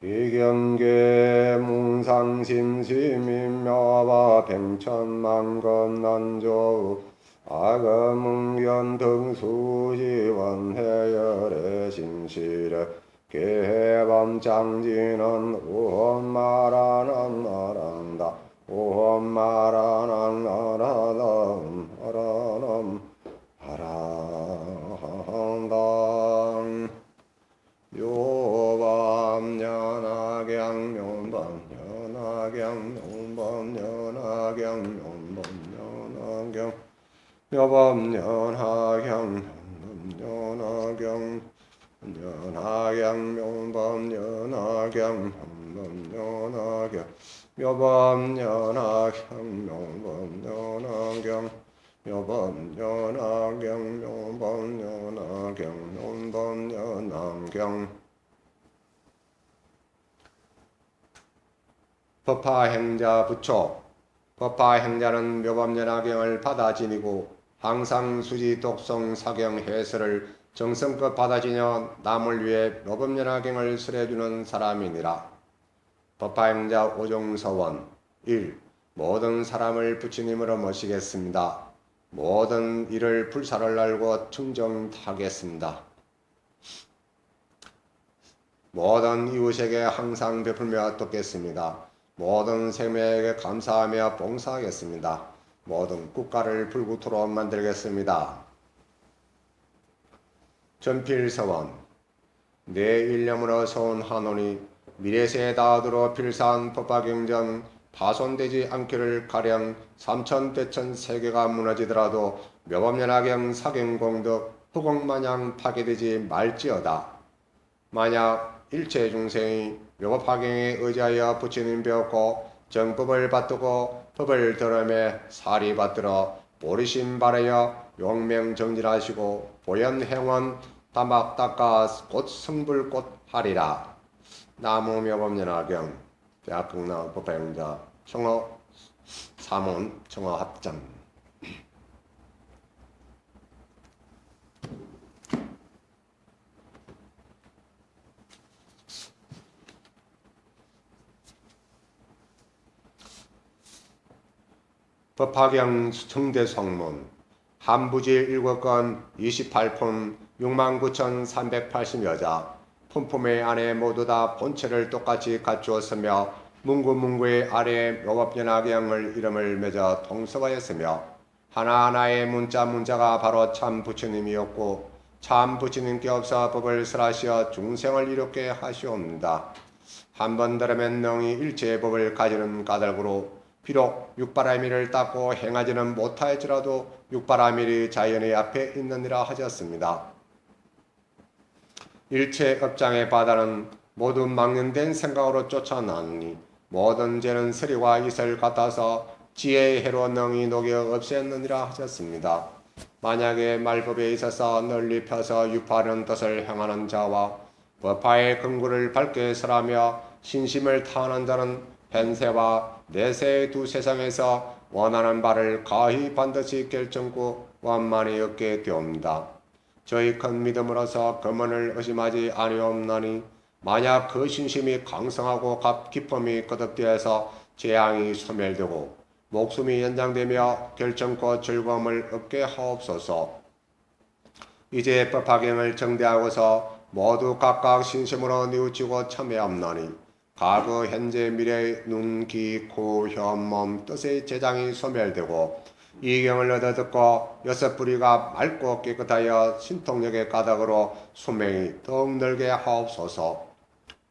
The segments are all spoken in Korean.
이경계 뭉상심심인묘와 백천만건난조 악음응견 등수지원해열의 신실에 개해밤장지는 오엄마라는 나란다 오엄마라는 나라남 아라남 아라한다 묘밤연하경 묘밤연하경 묘밤연하경 법화행자 부처 법화행자는 묘밤연화경을 받아 지니고 항상 수지 독성 사경 해설을 정성껏 받아 지녀 남을 위해 묘밤연화경을 설해주는 사람이니라. 법화행자 오종서원 1. 모든 사람을 부처님으로 모시겠습니다. 모든 일을 불사를 알고 충정하겠습니다. 모든 이웃에게 항상 베풀며 돕겠습니다. 모든 생명에게 감사하며 봉사하겠습니다. 모든 국가를 불구토록 만들겠습니다. 전필서원 내 일념으로 서원하노니 미래세에 닿도록 필사한 법화경전 파손되지 않기를 가령 삼천대천 세계가 무너지더라도 묘밤연화경 사경공덕 후공마냥 파괴되지 말지어다. 만약 일체 중생이 묘법화경에 의지하여 부처님 배웠고 정법을 받들고 법을 들음에 사리 받들어 보리심 바라여 용명정진하시고 보현행원 다막 닦아 곧 성불꽃 하리라. 나무 묘법연화경 대학극나 법화경자 청어 사문 청어 합장 법화경 청대성문 한부지 7건 28품 69,380여자 품품의 안에 모두 다 본체를 똑같이 갖추었으며 문구문구의 아래에 묘법연화경을 이름을 맺어 통섭하였으며 하나하나의 문자가 바로 참 부처님이었고 참 부처님께 없어 법을 설하시어 중생을 이롭게 하시옵니다. 한번 들으면 능히 일체의 법을 가지는 까닭으로 비록 육바라밀을 닦고 행하지는 못할지라도 육바라밀이 자연의 앞에 있느니라 하셨습니다. 일체 업장의 바다는 모두 망연된 생각으로 쫓아나니 모든 죄는 서리와 이슬 같아서 지혜의 해로 능히 녹여 없앴느니라 하셨습니다. 만약에 말법에 있어서 널리 펴서 유파하는 뜻을 행하는 자와 법화의 근구를 밝게 설하며 신심을 타하는 자는 현세와 내세의 두 세상에서 원하는 바를 가히 반드시 결정코 완만히 얻게 되옵니다. 저희 큰 믿음으로서 금원을 의심하지 아니옵나니 만약 그 신심이 강성하고 기쁨이 거듭되어서 재앙이 소멸되고 목숨이 연장되며 결정코 즐거움을 얻게 하옵소서. 이제 법화경을 정대하고서 모두 각각 신심으로 뉘우치고 참여함나니 과거, 현재, 미래의 눈, 귀, 코, 혀, 몸, 뜻의 재장이 소멸되고 이 경을 얻어 듣고 여섯 뿌리가 맑고 깨끗하여 신통력의 까닭으로 수명이 더욱 늘게 하옵소서.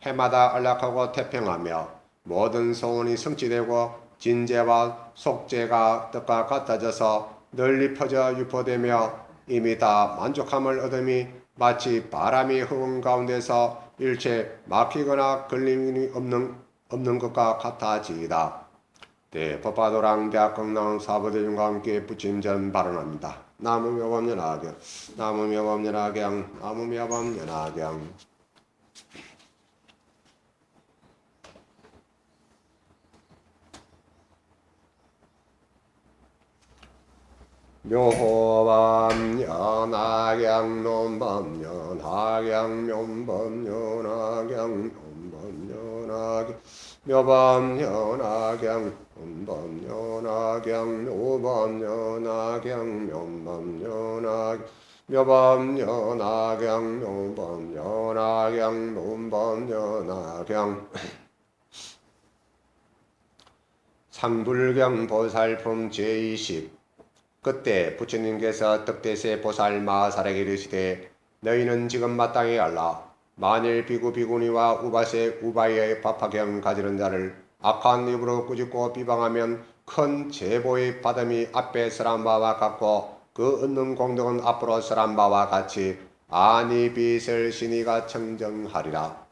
해마다 안락하고 태평하며 모든 소원이 성취되고 진재와 속재가 뜻과 같아져서 널리 퍼져 유포되며 이미 다 만족함을 얻음이 마치 바람이 흐은 가운데서 일체 막히거나 걸림이 없는 것과 같아지이다. 대법화도랑 대학극랑 사부대중과 함께 부침전 발언합니다. 나무묘법연화경 나무묘법연화경 나무묘법연화경 묘호밤 연하경 논밤 연하경 묘밤 연하경 논밤 연 묘밤연하경 묘밤연하경 묘밤연하경 묘밤연하경 묘밤연하경 묘밤연하경 묘밤연하경 묘밤연하경 상불경 보살품 제20. 그때 부처님께서 덕대세 보살 마하살에게 이르시되 너희는 지금 마땅히 알라. 만일 비구 비구니와 우바세 우바이의 법화경 가지는 자를 악한 입으로 꾸짖고 비방하면 큰 제보의 받음이 앞에 설한 바와 같고 그 얻는 공덕은 앞으로 설한 바와 같이 아니 빛을 신이가 청정하리라.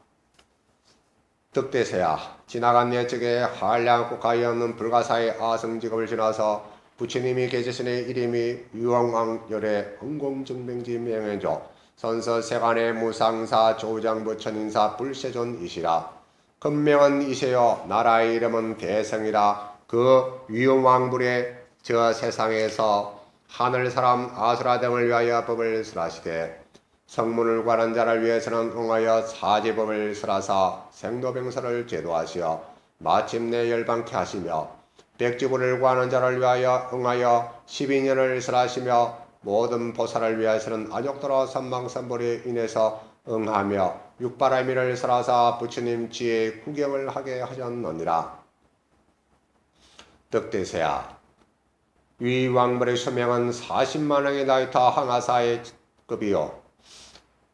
덕대세야, 지나간 옛적에 한량국 가이없는 불가사의 아성직업을 지나서 부처님이 계시신의 이름이 유황왕열의 흥공증명지 명해조 선서세간의 무상사 조장부 천인사 불세존이시라. 근명은 이세요 나라의 이름은 대성이라. 그 유황왕불의 저 세상에서 하늘사람 아수라 등을 위하여 법을 설하시되 성문을 관한 자를 위해서는 응하여 사제법을 설하사 생로병사를 제도하시어 마침내 열방케 하시며 백지부를 구하는 자를 위하여 응하여 12년을 설하시며 모든 보살을 위해서는 안욕도로 선망선불에 인해서 응하며 육바라미를 설하사 부처님 지혜의 구경을 하게 하셨느니라. 덕대세야, 위 왕벌의 수명은 40만왕의 나이타 항하사의 급이요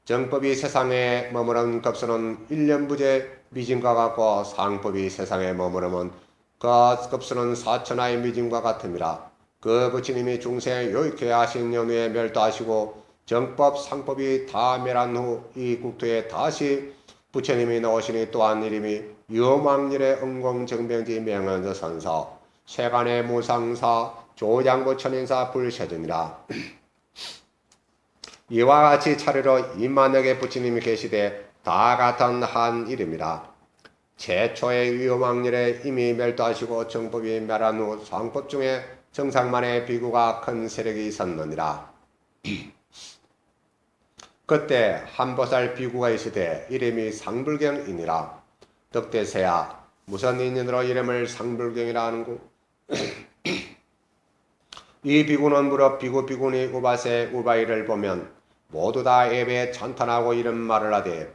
정법이 세상에 머무른 급수는 1년 부재 미진과 같고 상법이 세상에 머무르면 그 급수는 4천하의 미진과 같음이라. 그 부처님이 중생에 요익해 하신 연후에 멸도하시고 정법 상법이 다 멸한 후 이 국토에 다시 부처님이 나오시니 또한 이름이 유망일의 응공정병지 명언저 선서 세간의 무상사 조장부 천인사 불세존이라. 이와 같이 차례로 이만하게 부처님이 계시되 다 같은 한 이름이라. 최초의 위험왕렬에 이미 멸도하시고 정법이 멸한 후 상법 중에 정상만의 비구가 큰 세력이 있었느니라. 그때 한보살 비구가 있으되 이름이 상불경이니라. 덕대세야, 무슨 인연으로 이름을 상불경이라 하는구? 이 비구는 무릇 비구 비구니 우바세 우바이를 보면 모두 다 예배에 찬탄하고 이런 말을 하되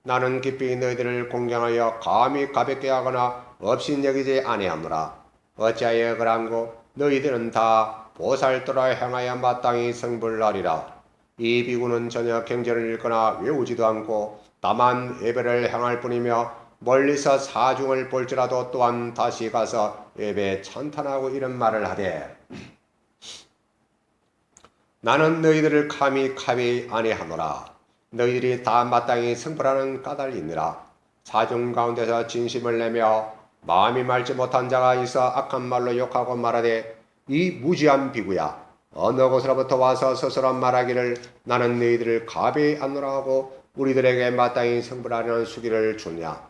나는 깊이 너희들을 공경하여 감히 가볍게 하거나 없인 여기지 아니하노라. 어찌하여 그란고? 너희들은 다 보살도라 향하여 마땅히 성불하리라. 이 비구는 전혀 경전을 읽거나 외우지도 않고 다만 예배를 향할 뿐이며 멀리서 사중을 볼지라도 또한 다시 가서 예배에 찬탄하고 이런 말을 하되 나는 너희들을 감히 아니하노라. 너희들이 다 마땅히 성불하는 까닭이 있느라. 사중 가운데서 진심을 내며 마음이 맑지 못한 자가 있어 악한 말로 욕하고 말하되 이 무지한 비구야, 어느 곳으로부터 와서 스스로 말하기를 나는 너희들을 가벼이 안노라 하고 우리들에게 마땅히 성불하려는 수기를 주냐.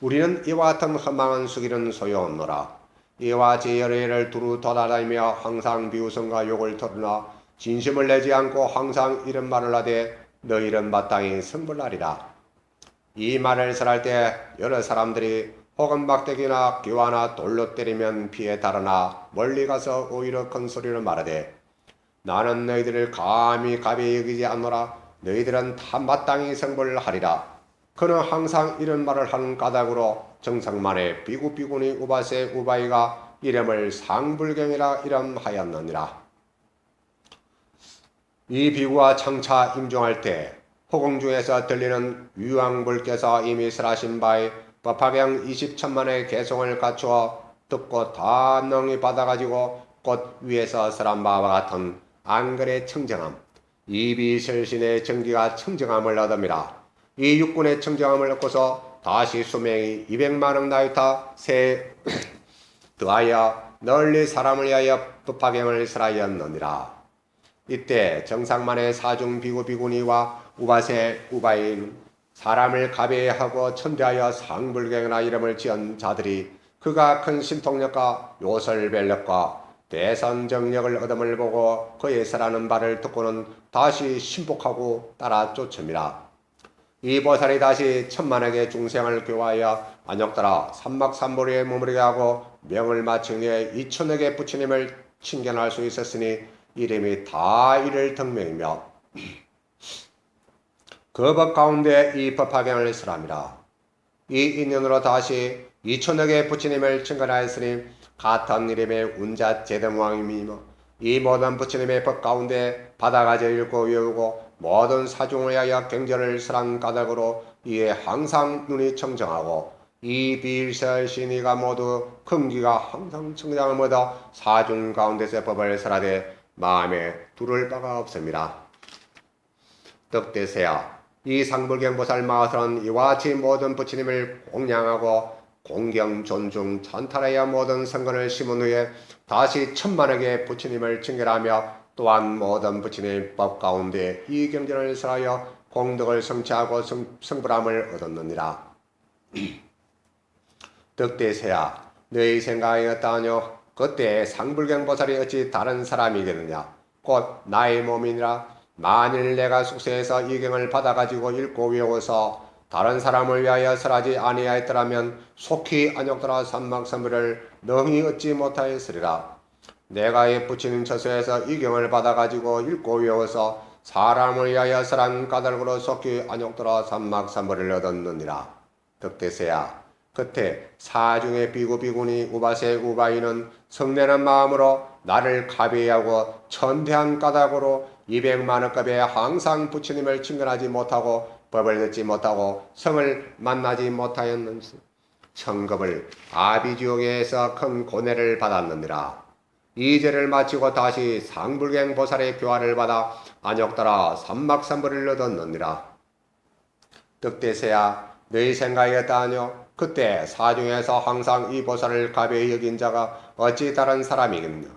우리는 이와 같은 허망한 수기는 소용없노라. 이와 같이 여러 해를 두루 돌아다니며 항상 비웃음과 욕을 털으나 진심을 내지 않고 항상 이런 말을 하되 너희는 마땅히 성불하리라. 이 말을 설할 때 여러 사람들이 혹은 막대기나 기와나 돌로 때리면 피해 달아나 멀리 가서 오히려 큰 소리로 말하되 나는 너희들을 감히 가벼이 여기지 않노라. 너희들은 다 마땅히 성불하리라. 그는 항상 이런 말을 하는 까닭으로 정상만의 비구비구니 우바세 우바이가 이름을 상불경이라 이름하였느니라. 이 비구가 장차 임종할 때 호공중에서 들리는 유황불께서 이미 설하신 바의 법화경 20천만의 개송을 갖추어 듣고 다 능히 받아가지고 꽃 위에서 설한 바와 같은 안글의 청정함, 이비설신의 정기가 청정함을 얻음이라. 이 육군의 청정함을 얻고서 다시 수명이 200만억 나이타 새 더하여 널리 사람을 위하여 법화경을 설하였느니라. 이때 정상만의 사중 비구 비구니와 우바세 우바인 사람을 가벼이 하고 천대하여 상불경이라 이름을 지은 자들이 그가 큰 신통력과 요설별력과 대선정력을 얻음을 보고 그의 설하는 바를 듣고는 다시 신복하고 따라 쫓음이라. 이 보살이 다시 천만에게 중생을 교화하여 안욕따라 삼막삼보리에 머무르게 하고 명을 마친 후에 이천에게 부처님을 칭견할 수 있었으니 이름이 다 이를 덕명이며 그 법 가운데 이 법화경을 설함이라. 이 인연으로 다시 이천억의 부처님을 칭견하였으니 같은 이름의 운자 제등왕이며 이 모든 부처님의 법 가운데 받아가져 읽고 외우고 모든 사중을 위하여 경전을 설한 까닭으로 이에 항상 눈이 청정하고 이 비일설신이가 모두 금기가 항상 청정을 얻어 사중 가운데서 법을 설하되 마음에 두를 바가 없습니다. 덕대세야 이 상불경보살 마하설은 이와 같이 모든 부처님을 공양하고 공경 존중 찬탈하여 모든 성근을 심은 후에 다시 천만에게 부처님을 칭결하며 또한 모든 부처님 법 가운데 이 경전을 설하여 공덕을 성취하고 성불함을 얻었느니라. 덕대세야 너희 생각이었다하뇨 그때 상불경보살이 어찌 다른 사람이겠느냐 곧 나의 몸이니라. 만일 내가 숙세에서 이 경을 받아가지고 읽고 외워서 다른 사람을 위하여 설하지 아니하였더라면 속히 안욕따라 삼막삼불을 능히 얻지 못하였으리라. 내가 이 부처님 처소에서 이 경을 받아가지고 읽고 외워서 사람을 위하여 설한 까닭으로 속히 안욕따라 삼막삼불을 얻었느니라. 덕대세야 그때 사중의 비구 비구니 우바세 우바이는 성내는 마음으로 나를 가비하고 천대한 까닭으로 200만억급에 항상 부처님을 칭견하지 못하고 법을 듣지 못하고 성을 만나지 못하였는지 천급을 아비지옥에서 큰 고뇌를 받았느니라. 이 죄를 마치고 다시 상불경 보살의 교화를 받아 안욕따라 삼막삼불을 얻었느니라. 덕대세야 너희 생각이었다하뇨 그때 사중에서 항상 이 보살을 가벼이 여긴 자가 어찌 다른 사람이겠느냐.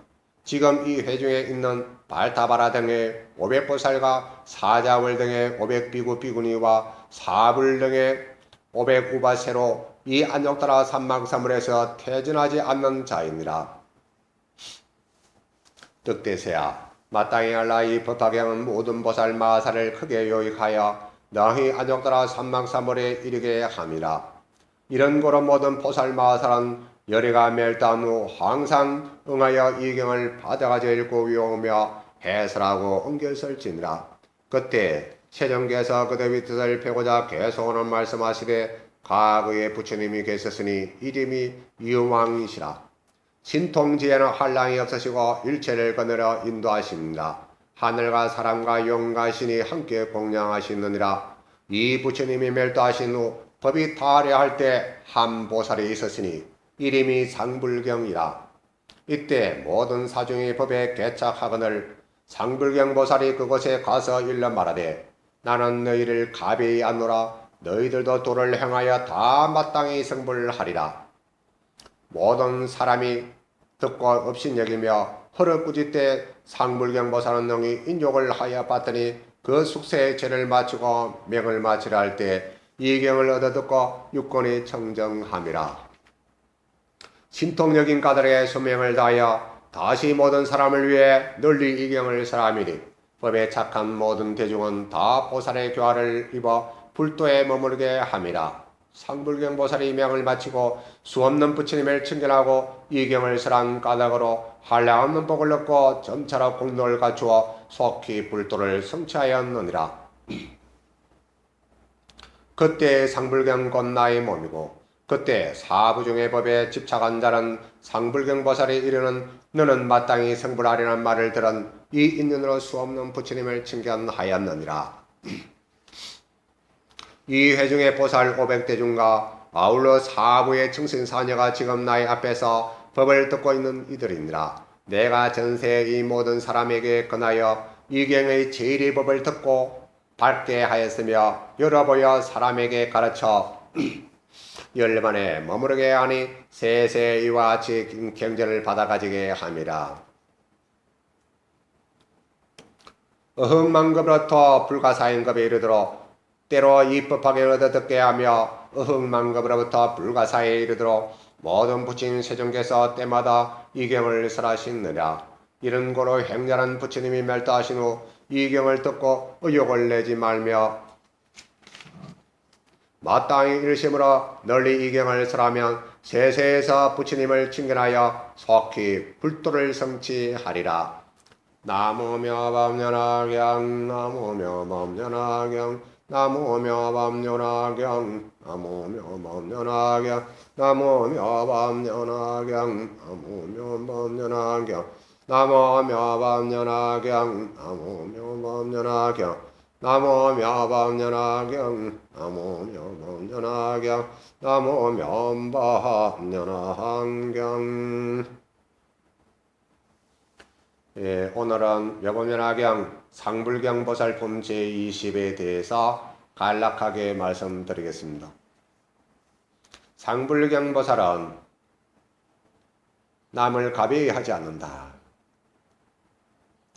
지금 이 회중에 있는 발타바라 등의 500보살과 사자월 등의 500비구 비구니와 사불 등의 500우바세로 이 안욕따라 삼막삼불에서 퇴진하지 않는 자이니라. 덕대세야 마땅히 알라 이 법화경은 모든 보살 마하사를 크게 요익하여 너희 안욕따라 삼막삼불에 이르게 함이라. 이런 고로 모든 보살 마하사는 열애가 멸다한 후 항상 응하여 이 경을 받아가져 읽고 외우며 해설하고 엉결설지니라. 그때 세종께서 그들의 뜻을 펴고자 계속하는 말씀하시되 과거에 부처님이 계셨으니 이름이 유왕이시라. 신통지에는 한량이 없으시고 일체를 거느려 인도하십니다. 하늘과 사람과 영과 신이 함께 공양하시느니라. 이 부처님이 멸도하신 후 법이 타려할 때 한 보살이 있었으니 이름이 상불경이라. 이때 모든 사중의 법에 개착하거늘 상불경 보살이 그곳에 가서 일러 말하되 나는 너희를 가벼이 안노라. 너희들도 도를 행하여 다 마땅히 성불하리라. 모든 사람이 듣고 업신여기며 허르꾸짓대 상불경 보살은 능히 인욕을 하여 봤더니 그 숙세의 죄를 마치고 명을 마치라 할 때 이 경을 얻어듣고 육권이 청정함이라. 신통력인 까닭에 소명을 다하여 다시 모든 사람을 위해 널리 이 경을 설하미니 법에 착한 모든 대중은 다 보살의 교화를 입어 불도에 머무르게 함이라. 상불경 보살이 명을 마치고 수없는 부처님을 칭견하고 이 경을 설한 까닭으로 한량없는 복을 얻고 점차로 공로를 갖추어 속히 불도를 성취하였느니라. 그때 상불경 곧 나의 몸이고 그때 사부중의 법에 집착한 자는 상불경 보살이 이르는 너는 마땅히 성불하리라는 말을 들은 이 인연으로 수없는 부처님을 칭견하였느니라. 이 회중의 보살 500대중과 아울러 사부의 청신사녀가 지금 나의 앞에서 법을 듣고 있는 이들이니라. 내가 전세의 이 모든 사람에게 권하여 이 경의 제일의 법을 듣고 밝게 하였으며 열어보여 사람에게 가르쳐 열반에 머무르게 하니 세세 이와 같이 경전을 받아가지게 함이라. 어흥만급으로부터 불가사인급에 이르도록 때로 이 법하게 얻어듣게 하며 어흥만급으로부터 불가사에 이르도록 모든 부처님 세종께서 때마다 이 경을 설하시느냐. 이런 고로 행렬한 부처님이 멸도하신 후 이 경을 듣고 의욕을 내지 말며 마땅히 일심으로 널리 이경을 설하면 세세에서 부처님을 칭견하여 속히 불도를 성취하리라. 나무며 법연화경 나무며 법연화경 나무며 법연화경 나무며 법연화경 나무며 법연화경 나무며 법연화경 나무며 법연화경 나무며 법연화경 나무며 법연화경 나무며 법연화경 나무며 법연화경. 예, 오늘은 묘법연화경 상불경 보살품 제20에 대해서 간략하게 말씀드리겠습니다. 상불경 보살은 남을 가벼이 하지 않는다.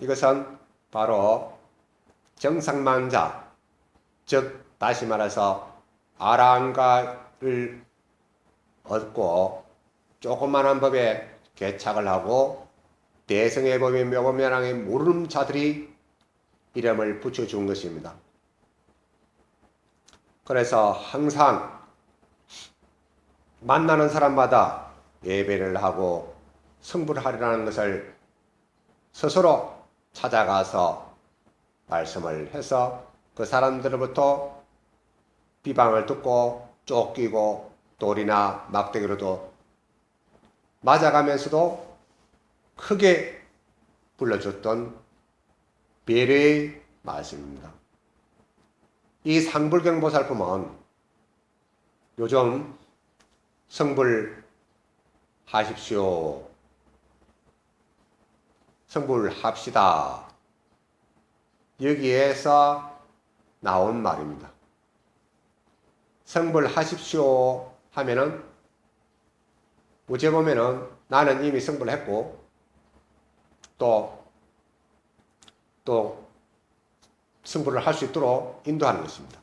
이것은 바로 정상만자, 즉 다시 말해서 아라한가를 얻고 조그마한 법에 개착을 하고 대성의 법인 묘법연화경에 모르는 자들이 이름을 붙여준 것입니다. 그래서 항상 만나는 사람마다 예배를 하고 성불을 하리라는 것을 스스로 찾아가서 말씀을 해서 그 사람들로부터 비방을 듣고 쫓기고 돌이나 막대기로도 맞아가면서도 크게 불러줬던 배려의 말씀입니다. 이 상불경 보살품은 요즘 성불하십시오, 성불합시다, 여기에서 나온 말입니다. 성불하십시오 하면은 어째 보면은 나는 이미 성불했고 또 승부를 할 수 있도록 인도하는 것입니다.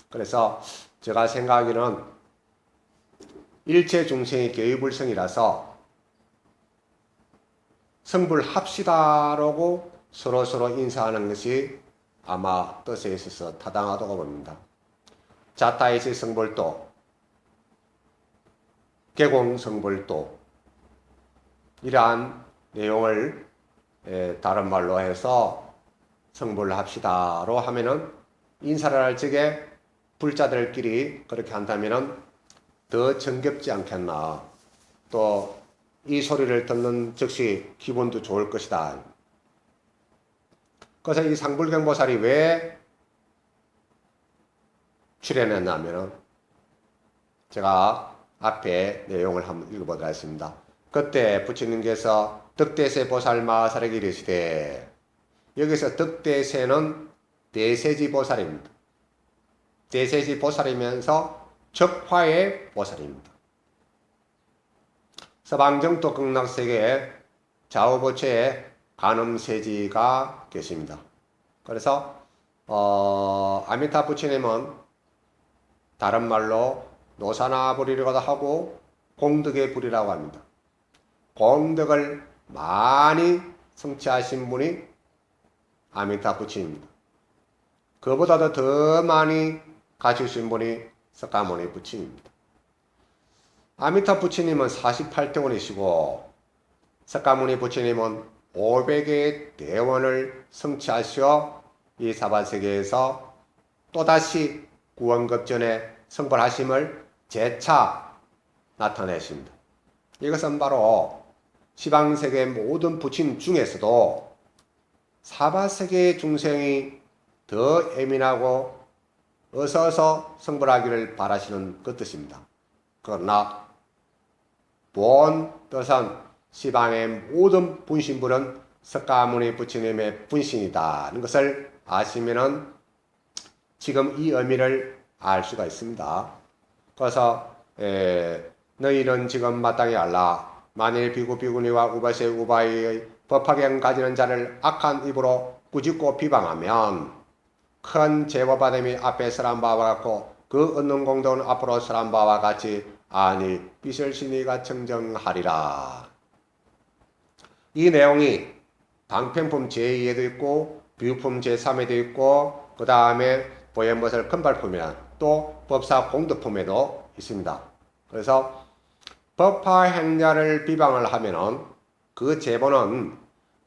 그래서 제가 생각하기는 일체 중생이 교의불성이라서 성불합시다라고 서로 인사하는 것이 아마 뜻에 있어서 타당하다고 봅니다. 자타이시 성불도, 개공성불도 이러한 내용을 다른 말로 해서 성불합시다로 하면은 인사를 할 적에 불자들끼리 그렇게 한다면은 더 정겹지 않겠나. 또 이 소리를 듣는 즉시 기분도 좋을 것이다. 그래서 이 상불경보살이 왜 출연했냐면은 제가 앞에 내용을 한번 읽어보도록 하겠습니다. 그때 부처님께서 덕대세 보살 마살에게 이르시되, 여기서 덕대세는 대세지 보살입니다. 대세지 보살이면서 적화의 보살입니다. 서방정토 극락세계에 좌우보체에 간음세지가 계십니다. 그래서 아미타 부처님은 다른 말로 노사나 불이라고도 하고 공덕의 불이라고 합니다. 공덕을 많이 성취하신 분이 아미타 부처입니다. 그보다도 더 많이 가지신 분이 석가모니 부처입니다. 아미타 부처님은 48대원이시고 석가모니 부처님은 500개의 대원을 성취하셔 이 사바세계에서 또다시 구원급전에 성불하심을 재차 나타내십니다. 이것은 바로 시방세계 모든 부처님 중에서도 사바세계의 중생이 더 예민하고 어서서 성불하기를 바라시는 그 뜻입니다. 그러나 본 뜻은 시방의 모든 분신불은 석가모니 부처님의 분신이다는 것을 아시면은 지금 이 의미를 알 수가 있습니다. 그래서 너희는 지금 마땅히 알라. 만일 비구 비구니와 우바세 우바이의 법화경 가지는 자를 악한 입으로 꾸짖고 비방하면 큰 제보받음이 앞에 설한 바와 같고 그 얻는 공덕은 앞으로 설한 바와 같이 아니 비설신이가 청정하리라. 이 내용이 방편품 제2에도 있고 비유품 제3에도 있고 그 다음에 보현보살 큰발품이란 또 법사 공덕품에도 있습니다. 그래서 법화 행자를 비방을 하면은 그 제보는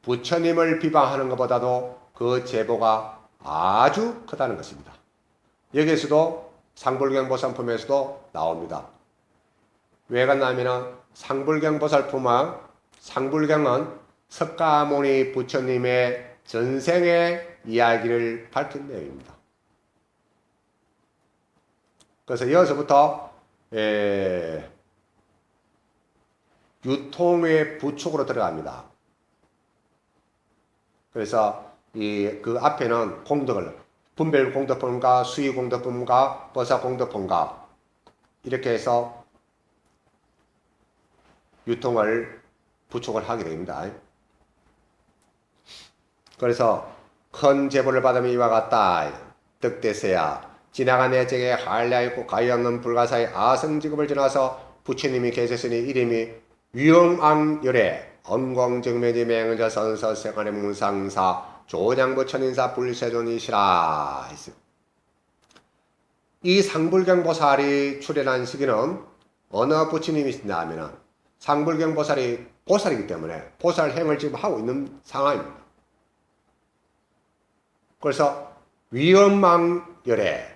부처님을 비방하는 것보다도 그 제보가 아주 크다는 것입니다. 여기에서도 상불경보살품에서도 나옵니다. 왜 그러냐면은 상불경보살품은 상불경은 석가모니 부처님의 전생의 이야기를 밝힌 내용입니다. 그래서 여기서부터 유통의 부축으로 들어갑니다. 그래서 그 앞에는 공덕을 분별 공덕품과 수의 공덕품과 버사 공덕품과 이렇게 해서 유통을 부축을 하게 됩니다. 그래서 큰 제보를 받으면 이와 같다. 득대세야 지나간 내적에 한량있고 가위없는 불가사의 아성직업을 지나서 부처님이 계셨으니 이름이 위엄왕열애 언광정매지 맹은저 선서생활의 문상사 조장부천인사 불세존이시라. 이 상불경보살이 출연한 시기는 어느 부처님이시냐 하면 상불경보살이 보살이기 때문에 보살행을 지금 하고 있는 상황입니다. 그래서 위엄왕열애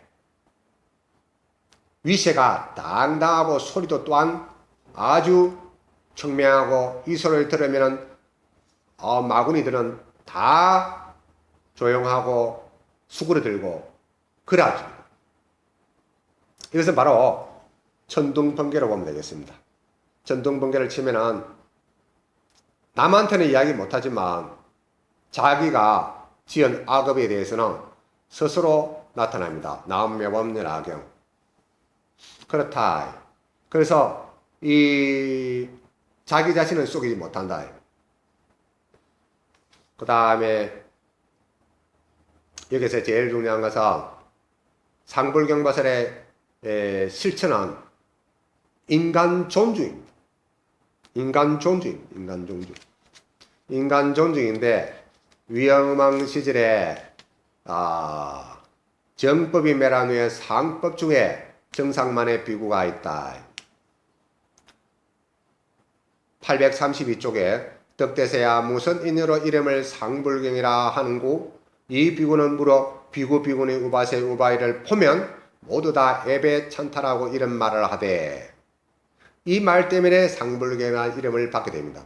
위세가 당당하고 소리도 또한 아주 청명하고 이 소리를 들으면 마구니들은 다 조용하고 수그러들고 그래집니다. 이것은 바로 천둥번개로 보면 되겠습니다. 천둥번개를 치면은 남한테는 이야기 못하지만 자기가 지은 악업에 대해서는 스스로 나타납니다. 나엄묘법연화경. 그렇다. 그래서 이 자기 자신을 속이지 못한다. 그 다음에 여기서 제일 중요한 것은 상불경보살의 실천은 인간 존중입니다. 인간 존중인데 위엄왕 시절에 정법이 멸한 후에 상법 중에 정상만의 비구가 있다. 832쪽에 덕대세야 무슨 인여로 이름을 상불경이라 하는고 이 비구는 물어 비구니 우바세 우바이를 보면 모두 다 애배 찬탈하고 이런 말을 하되 이 말 때문에 상불경이라는 이름을 받게 됩니다.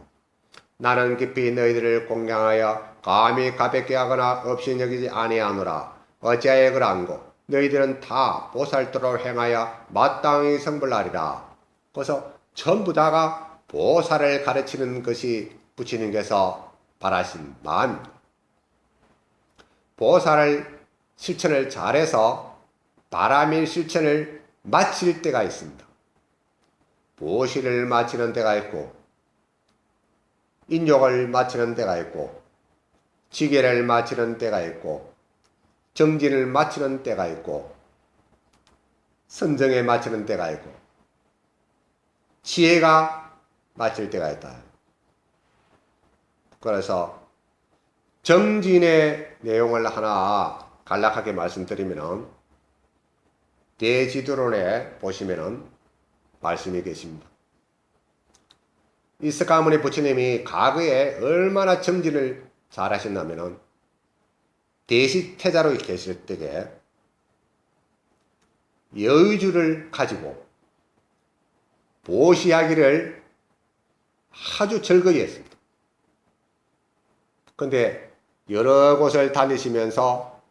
나는 깊이 너희들을 공경하여 감히 가볍게 하거나 없이 여기지 아니하노라. 어찌하여 그러한고 너희들은 다 보살도로 행하여 마땅히 성불하리라. 그래서 전부 다가 보살을 가르치는 것이 부처님께서 바라신 마음입니다. 보살을 실천을 잘해서 바람일 실천을 마칠 때가 있습니다. 보시를 마치는 때가 있고 인욕을 마치는 때가 있고 지계를 마치는 때가 있고 정진을 마치는 때가 있고 선정에 마치는 때가 있고 지혜가 마칠 때가 있다. 그래서 정진의 내용을 하나 간략하게 말씀드리면은 대지도론에 보시면은 말씀이 계십니다. 이 석가모니 부처님이 과거에 얼마나 정진을 잘하셨냐면은 대시태자로 계실 때에 여의주를 가지고 보시하기를 아주 즐거이 했습니다. 그런데 여러 곳을 다니시면서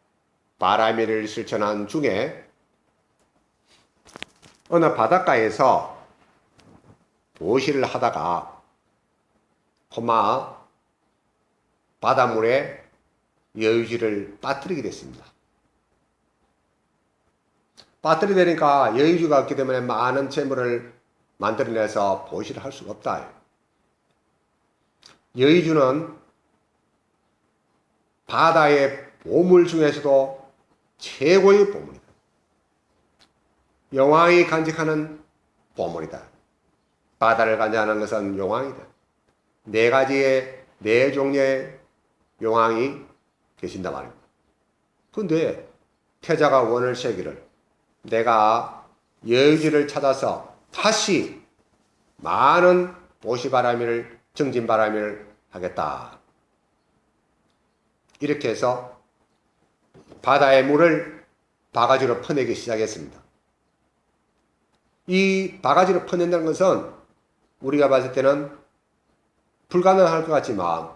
바라미를 실천한 중에 어느 바닷가에서 보시를 하다가 고마 바닷물에 여의주를 빠뜨리게 됐습니다. 빠뜨리게 되니까 여의주가 없기 때문에 많은 재물을 만들어내서 보시를 할 수가 없다. 여의주는 바다의 보물 중에서도 최고의 보물이다. 용왕이 간직하는 보물이다. 바다를 간직하는 것은 용왕이다. 네 종류의 용왕이 계신단 말입니다. 근데 태자가 원을 세기를 내가 여의지를 찾아서 다시 많은 보시바라미를 정진바라미를 하겠다. 이렇게 해서 바다의 물을 바가지로 퍼내기 시작했습니다. 이 바가지로 퍼낸다는 것은 우리가 봤을 때는 불가능할 것 같지만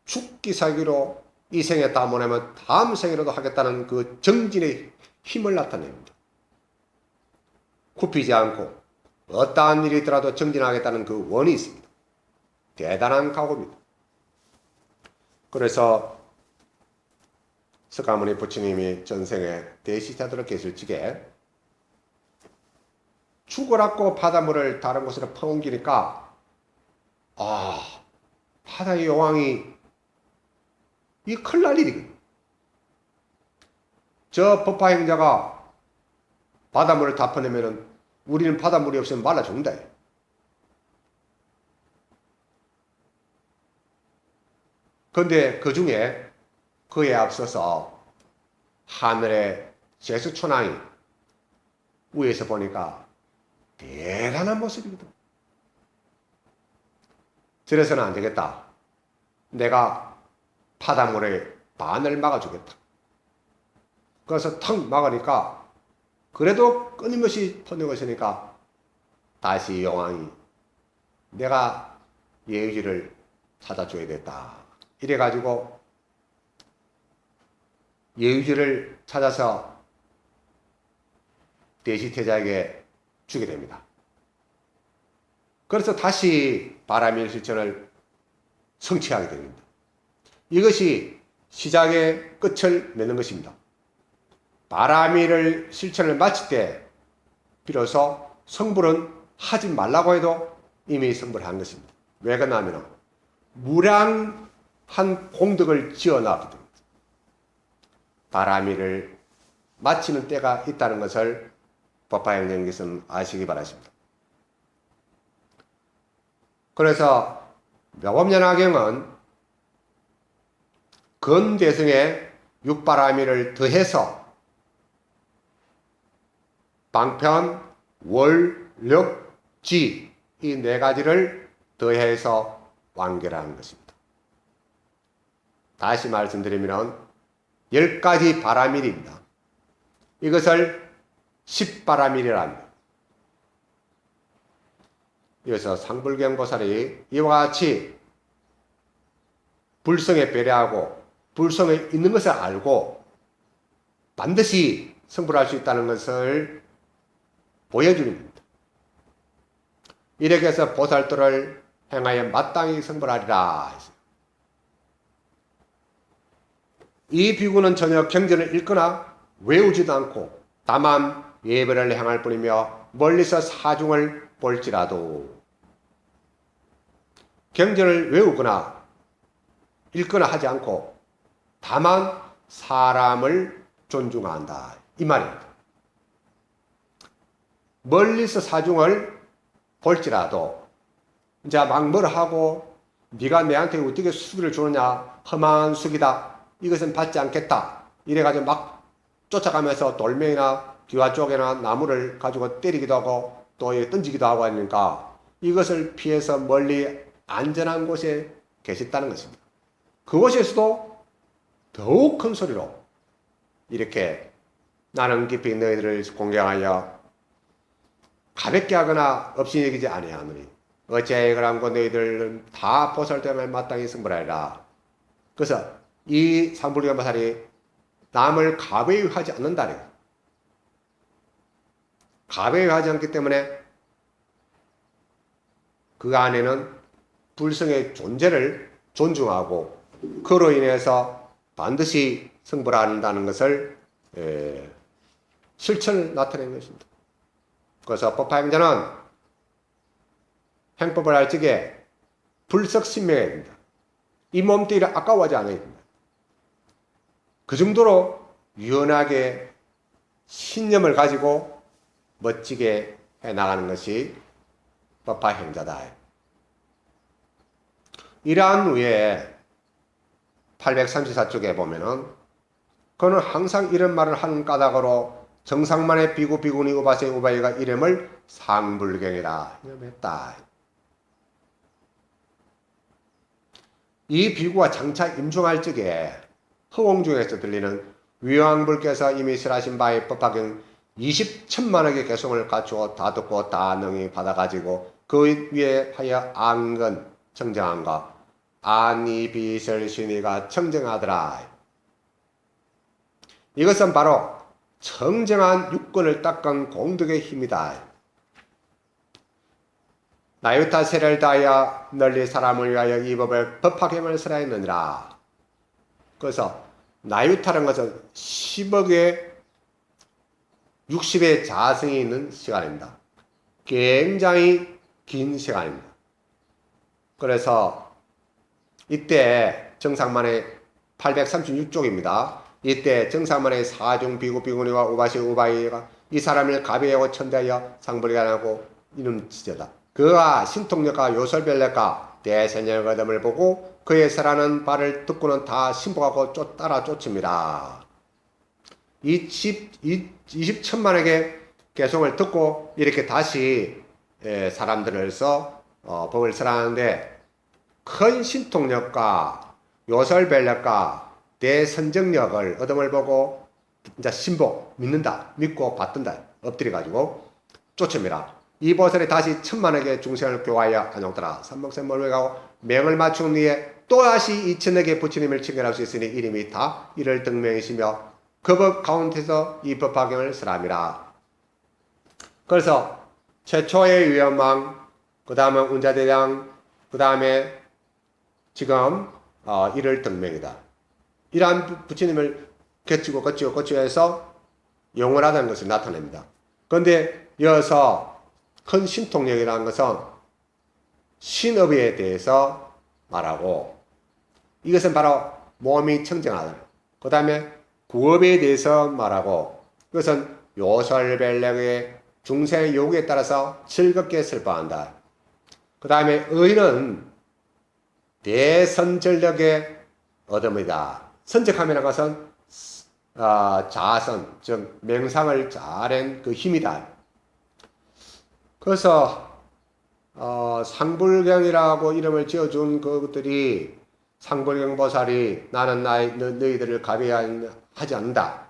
죽기 살기로 이 생에 다 못하면 다음 생에라도 하겠다는 그 정진의 힘을 나타냅니다. 굽히지 않고 어떠한 일이 있더라도 정진하겠다는 그 원이 있습니다. 대단한 각오입니다. 그래서 석가모니 부처님이 전생에 대시자들로 계실 적에 죽으라고 바닷물을 다른 곳으로 퍼옮기니까 바다의 여왕이 이 큰일 날 일이거든요. 저 법화행자가 바닷물을 다 퍼내면은 우리는 바닷물이 없으면 말라 죽는다. 그런데 그 중에 그에 앞서서 하늘의 제수천왕이 위에서 보니까 대단한 모습이거든. 저래서는 안 되겠다. 내가 바닷물에 반을 막아주겠다. 그래서 탁 막으니까 그래도 끊임없이 퍼내고 있으니까 다시 여왕이 내가 예의지를 찾아줘야 됐다. 이래가지고 예의지를 찾아서 대시태자에게 주게 됩니다. 그래서 다시 바라밀 실천을 성취하게 됩니다. 이것이 시작의 끝을 맺는 것입니다. 바라밀을 실천을 마칠 때 비로소 성불은 하지 말라고 해도 이미 성불을 한 것입니다. 왜 그러냐면 무량한 공덕을 지어놨기 때문입니다. 바라밀을 마치는 때가 있다는 것을 법화행자님께서는 아시기 바라십니다. 그래서 묘법연화경은 근대승의 육바라밀을 더해서 방편, 월, 력, 지 이 네 가지를 더해서 완결하는 것입니다. 다시 말씀드리면 10가지 바라밀입니다. 이것을 10바라밀이라 합니다. 이어서 상불경보살이 이와 같이 불성에 배려하고 불성에 있는 것을 알고 반드시 성불할 수 있다는 것을 보여주는 겁니다. 이렇게 해서 보살도를 행하여 마땅히 성불하리라 했어요. 이 비구는 전혀 경전을 읽거나 외우지도 않고 다만 예배를 행할 뿐이며 멀리서 사중을 볼지라도 경전을 외우거나 읽거나 하지 않고 다만 사람을 존중한다 이 말입니다. 멀리서 사중을 볼지라도 이제 막 뭘 하고 네가 내한테 어떻게 수기를 주느냐 험한 수기다 이것은 받지 않겠다 이래가지고 막 쫓아가면서 돌멩이나 기와 쪽에나 나무를 가지고 때리기도 하고 또 던지기도 하고 하니까 이것을 피해서 멀리 안전한 곳에 계셨다는 것입니다. 그곳에서도 더욱 큰 소리로 이렇게 나는 깊이 너희들을 공경하여 가볍게 하거나 없이 여기지 아니하노니 어찌하여 그러고 너희들은 다 보살됨에 마땅히 성불하리라. 그래서 이 상불경보살이 남을 가벼이 하지 않는다는 거예요. 가벼이 하지 않기 때문에 그 안에는 불성의 존재를 존중하고 그로 인해서 반드시 성불한다는 것을 실천을 나타낸 것입니다. 그래서 법화행자는 행법을 할 적에 불석신명해야 됩니다. 이 몸뚱이를 아까워하지 않아야 됩니다. 그 정도로 유연하게 신념을 가지고 멋지게 해나가는 것이 법화행자다. 이러한 후에 834쪽에 보면은 그는 항상 이런 말을 하는 까닭으로 정상만의 비구 비구니 우바세 우바이가 이름을 상불경이라 이름했다. 이 비구가 장차 임종할 적에 허공중에서 들리는 위왕불께서 이미 설하신 바의 법화경 20천만억의 개성을 갖추어 다 듣고 다 능히 받아가지고 그 위에 하여 안건 청정한가 안이비설신이가 청정하더라. 이것은 바로 청정한 육권을 닦은 공덕의 힘이다. 나유타 세를 다하여 널리 사람을 위하여 이 법을 법화경을 설하였느니라. 그래서 나유타라는 것은 10억의 60의 자성이 있는 시간입니다. 굉장히 긴 시간입니다. 그래서 이때 정상만의 836쪽입니다. 이때 정상만의 사중 비구 비구니와 우바시 우바이가 이 사람을 가비하고 천대하여 상불이하고 이름 지제다. 그가 신통력과 요설별력과 대세녀 거담을 보고 그의 설하는 바를 듣고는 다 신복하고 따라 쫓습니다. 이 20천만에게 개송을 듣고 이렇게 다시 사람들을서 법을 설하는데 큰 신통력과 요설별력과 대선정력을 얻음을 보고 이제 신복 믿는다, 믿고 받든다 엎드려 가지고 쫓습니다. 이 보살이 다시 천만에게 중생을 교화하여 안용더라. 삼목생물을 가고 명을 맞춘 뒤에 또다시 2천에게 부처님을 칭견할 수 있으니 이름이 다 이를 등명이시며 그 법 가운데서 이 법화경을 설함이라. 그래서 최초의 위엄왕, 그 다음에 운자대장, 그 다음에 지금 이를 등명이다. 이러한 부처님을 거치고 해서 영원하다는 것을 나타냅니다. 그런데 이어서 큰 신통력이라는 것은 신업에 대해서 말하고 이것은 바로 몸이 청정하다. 그 다음에 구업에 대해서 말하고 이것은 요설별력의 중생의 요구에 따라서 즐겁게 슬퍼한다. 그 다음에 의는 대선전력의 얻음이다. 선적함이라는 것은 자선, 즉 명상을 잘한 그 힘이다. 그래서 상불경이라고 이름을 지어준 그것들이 상불경 보살이 나는 너희들을 가비하지 않는다.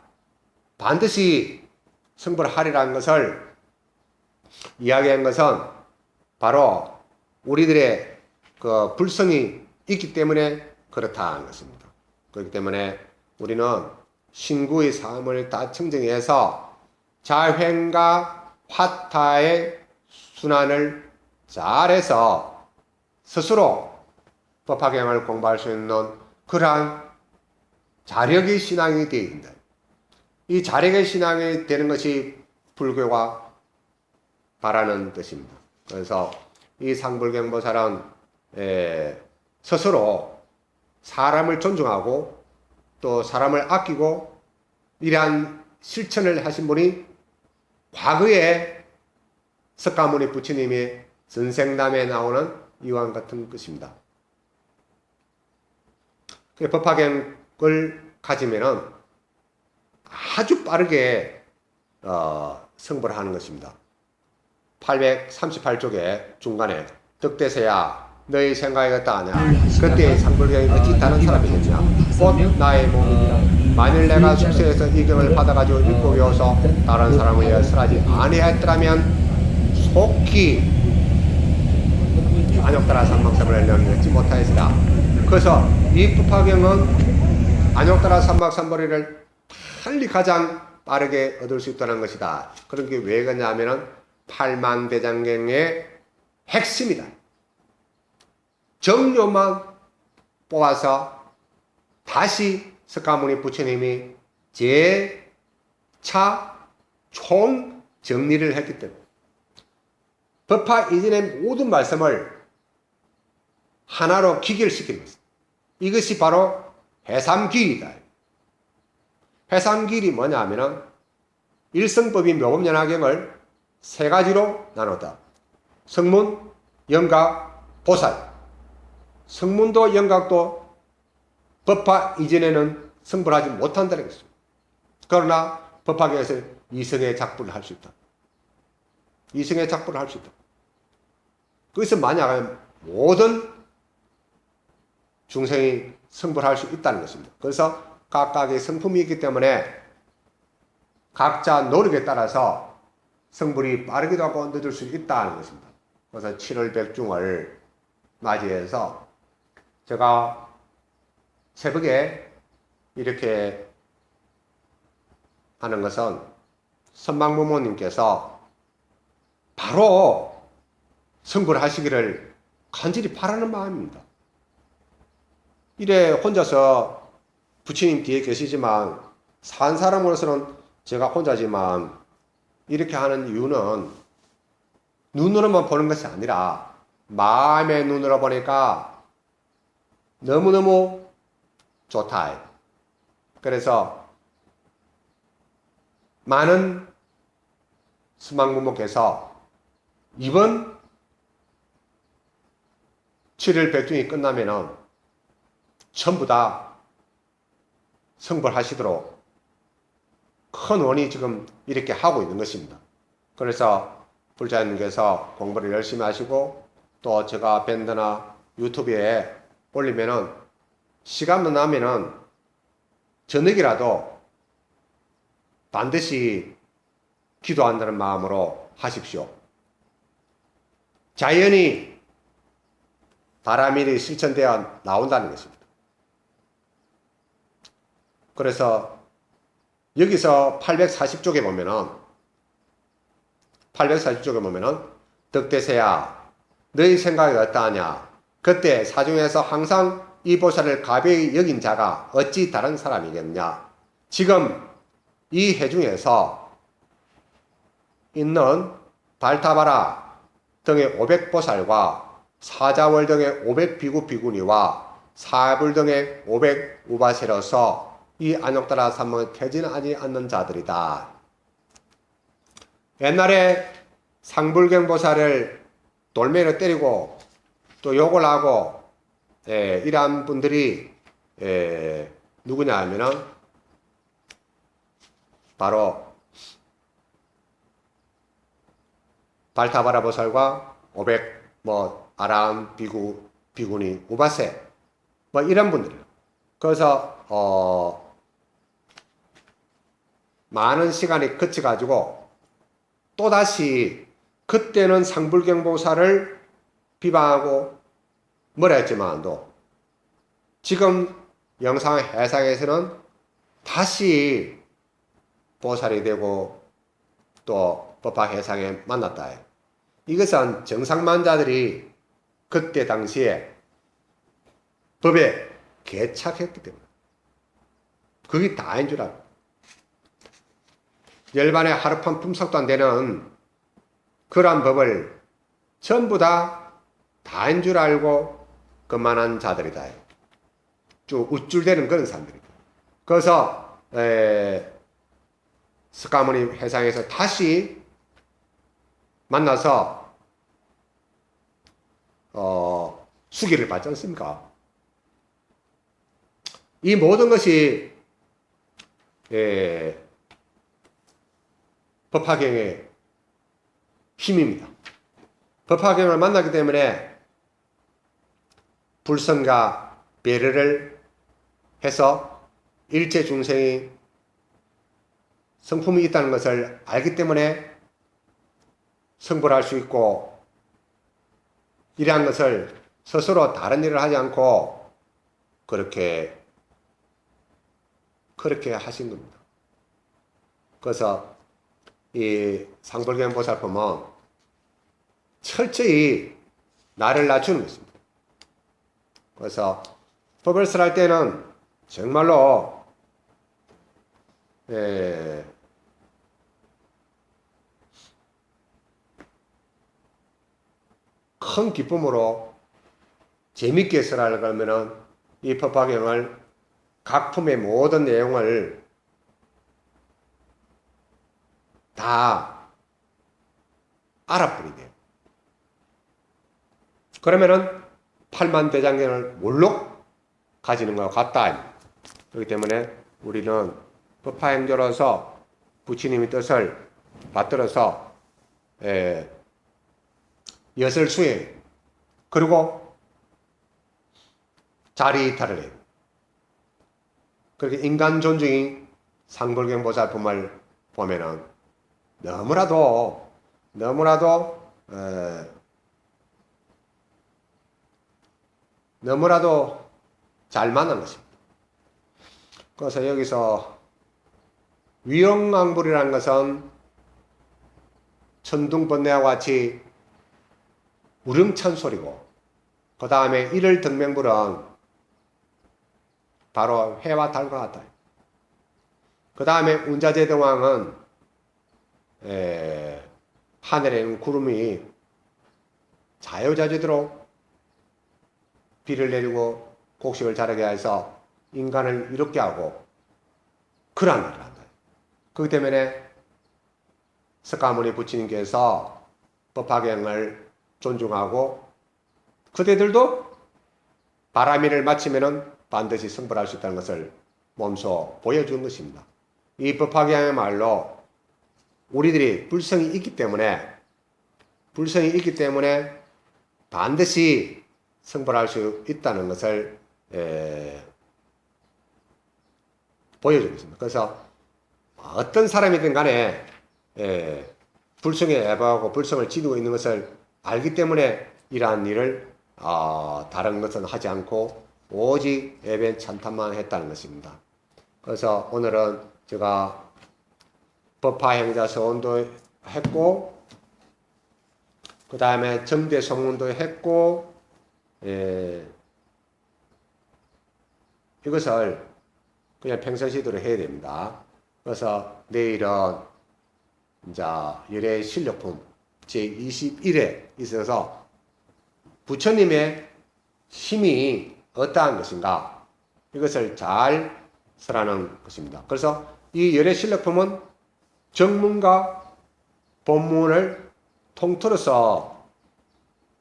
반드시 성불하리라는 것을 이야기한 것은 바로 우리들의 그 불성이 있기 때문에 그렇다는 것입니다. 그렇기 때문에 우리는 신구의 삶을 다 청정해서 자횡과 화타의 순환을 잘해서 스스로 법화경을 공부할 수 있는 그러한 자력의 신앙이 되어야 된다. 이 자력의 신앙이 되는 것이 불교가 바라는 뜻입니다. 그래서 이 상불경 보살은 스스로 사람을 존중하고 또 사람을 아끼고 이러한 실천을 하신 분이 과거에 석가모니 부처님의 선생담에 나오는 이와 같은 것입니다. 법화경을 가지면은 아주 빠르게 성불을 하는 것입니다. 838쪽에 중간에 덕대세야 너희 생각이 어떠하냐? 그때 상불경이 어찌 다른 사람이겠냐? 곧 나의 몸이니라. 만일 내가 숙세에서 이 경을 받아가지고 읽고 외워서 다른 사람을 위해 설하지 아니하였더라면 속히 안욕다라 삼막삼을 얻지 못하였으라. 그래서 이 법화경은 안욕다라 삼막삼벌이를 빨리 가장 빠르게 얻을 수 있다는 것이다. 그런 게 왜 그러냐면은 팔만대장경의 핵심이다. 정료만 뽑아서 다시 석가모니 부처님이 재차 총 정리를 했기 때문에 법화 이전의 모든 말씀을 하나로 기결시키는 것입니다. 이것이 바로 해삼길이다. 해삼길이 뭐냐 하면은 일성법인 묘법연화경을 세 가지로 나눴다. 성문, 영각, 보살. 성문도 영각도 법화 이전에는 성불하지 못한다는 것입니다. 그러나 법화경에서 이성의 작부를 할 수 있다. 이성의 작부를 할 수 있다. 그래서 만약에 모든 중생이 성불을 할 수 있다는 것입니다. 그래서 각각의 성품이 있기 때문에 각자 노력에 따라서 성불이 빠르기도 하고 늦을 수 있다는 것입니다. 그래서 7월 백중을 맞이해서 제가 새벽에 이렇게 하는 것은 선망부모님께서 바로 성불 하시기를 간절히 바라는 마음입니다. 이래 혼자서 부처님 뒤에 계시지만 산 사람으로서는 제가 혼자지만 이렇게 하는 이유는 눈으로만 보는 것이 아니라 마음의 눈으로 보니까 너무너무 좋다. 그래서 많은 수망부모께서 이번 7일 백중이 끝나면은 전부 다 성불하시도록 큰 원이 지금 이렇게 하고 있는 것입니다. 그래서 불자님께서 공부를 열심히 하시고 또 제가 밴드나 유튜브에 올리면은 시간만 나면은 저녁이라도 반드시 기도한다는 마음으로 하십시오. 자연히 바람일이 실천되어 나온다는 것입니다. 그래서 여기서 840쪽에 보면은 덕대세야 너희 생각이 어떠하냐. 그때 사중에서 항상 이 보살을 가벼이 여긴 자가 어찌 다른 사람이겠냐. 지금 이 해중에서 있는 발타바라 등의 500보살과 사자월 등의 500비구 비구니와 사불 등의 500우바세로서 이 안욕따라 삼문에 태진하지 않는 자들이다. 옛날에 상불경보살을 돌멩이로 때리고 또 욕을 하고 이러한 분들이 누구냐 하면은 바로 발타바라 보살과 500 아람 비구 비구니 우바세 이런 분들이에요. 그래서 많은 시간이 거쳐가지고 또다시 그때는 상불경보살을 비방하고 뭐라 했지만도 지금 영상 해상에서는 다시 보살이 되고 또 법화 해상에 만났다. 이것은 정상만자들이 그때 당시에 법에 개착했기 때문에 그게 다인 줄 알고 열반의 하루판 품석도 안 되는 그러한 법을 전부 다 다인 줄 알고 그만한 자들이다. 쭉 우쭐대는 그런 사람들이다. 그래서 스카모니 회상에서 다시 만나서 수기를 받지 않습니까? 이 모든 것이 법화경의 힘입니다. 법화경을 만나기 때문에 불선과 배려를 해서 일체 중생이 성품이 있다는 것을 알기 때문에 성불할 수 있고 이러한 것을 스스로 다른 일을 하지 않고 그렇게 하신 겁니다. 그래서 이 상불경 보살품은 철저히 나를 낮추는 것입니다. 그래서 법을 설할 때는 정말로 큰 기쁨으로 재밌게 설하려고 하면은 이 법화경을 각 품의 모든 내용을 다 알아버리게. 그러면은 팔만대장경을 몰록 가지는 것 같다. 그렇기 때문에 우리는 법화행조로서 부처님의 뜻을 받들어서 여설 수행 그리고 자리이탈을 해요. 그렇게 인간 존중인 상불경 보살품을 보면은 너무나도 잘 만난 것입니다. 그래서 여기서 위영왕불이라는 것은 천둥번뇌와 같이 우렁찬 소리고, 그 다음에 이를 등명불은 바로 해와 달과 같다. 그 다음에 운자제등왕은 하늘에 있는 구름이 자유자재도록 비를 내리고 곡식을 자라게 해서 인간을 이롭게 하고 그런 일을 한다. 그렇기 때문에 석가모니 부처님께서 법화경을 존중하고 그대들도 바람일을 마치면은 반드시 성불할 수 있다는 것을 몸소 보여준 것입니다. 이 법화경야말로 우리들이 불성이 있기 때문에 반드시 성불할 수 있다는 것을 보여주고 있습니다. 그래서 어떤 사람이든 간에 불성에 애박하고 불성을 지니고 있는 것을 알기 때문에 이러한 일을 다른 것은 하지 않고 오직 예배 찬탄만 했다는 것입니다. 그래서 오늘은 제가 법화행자 서원도 했고 그 다음에 정대 성문도 했고 이것을 그냥 평상시대로 해야 됩니다. 그래서 내일은 이제 열애 실력품 제21회 있어서 부처님의 힘이 어떠한 것인가 이것을 잘 설하는 것입니다. 그래서 이 열애 실력품은 정문과 본문을 통틀어서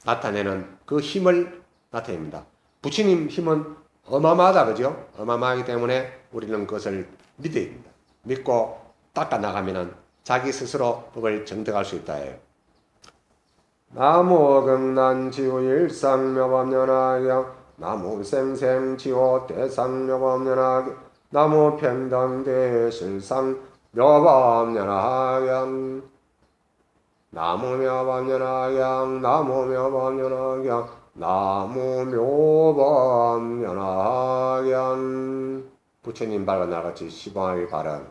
나타내는 그 힘을 나타냅니다. 부처님 힘은 어마어마하다, 그죠? 어마어마하기 때문에 우리는 그것을 믿어야 됩니다. 믿고 닦아 나가면은 자기 스스로 법을 정득할 수 있다 해요. 나무 극난지우일상묘법연하경 나무 생생지우 대상묘법연하경 나무 평등대실상 묘법연하경 나무 묘법연하경 나무 묘법연하경 나무 묘법연하경 부처님 발과 나같이 시방하기 바란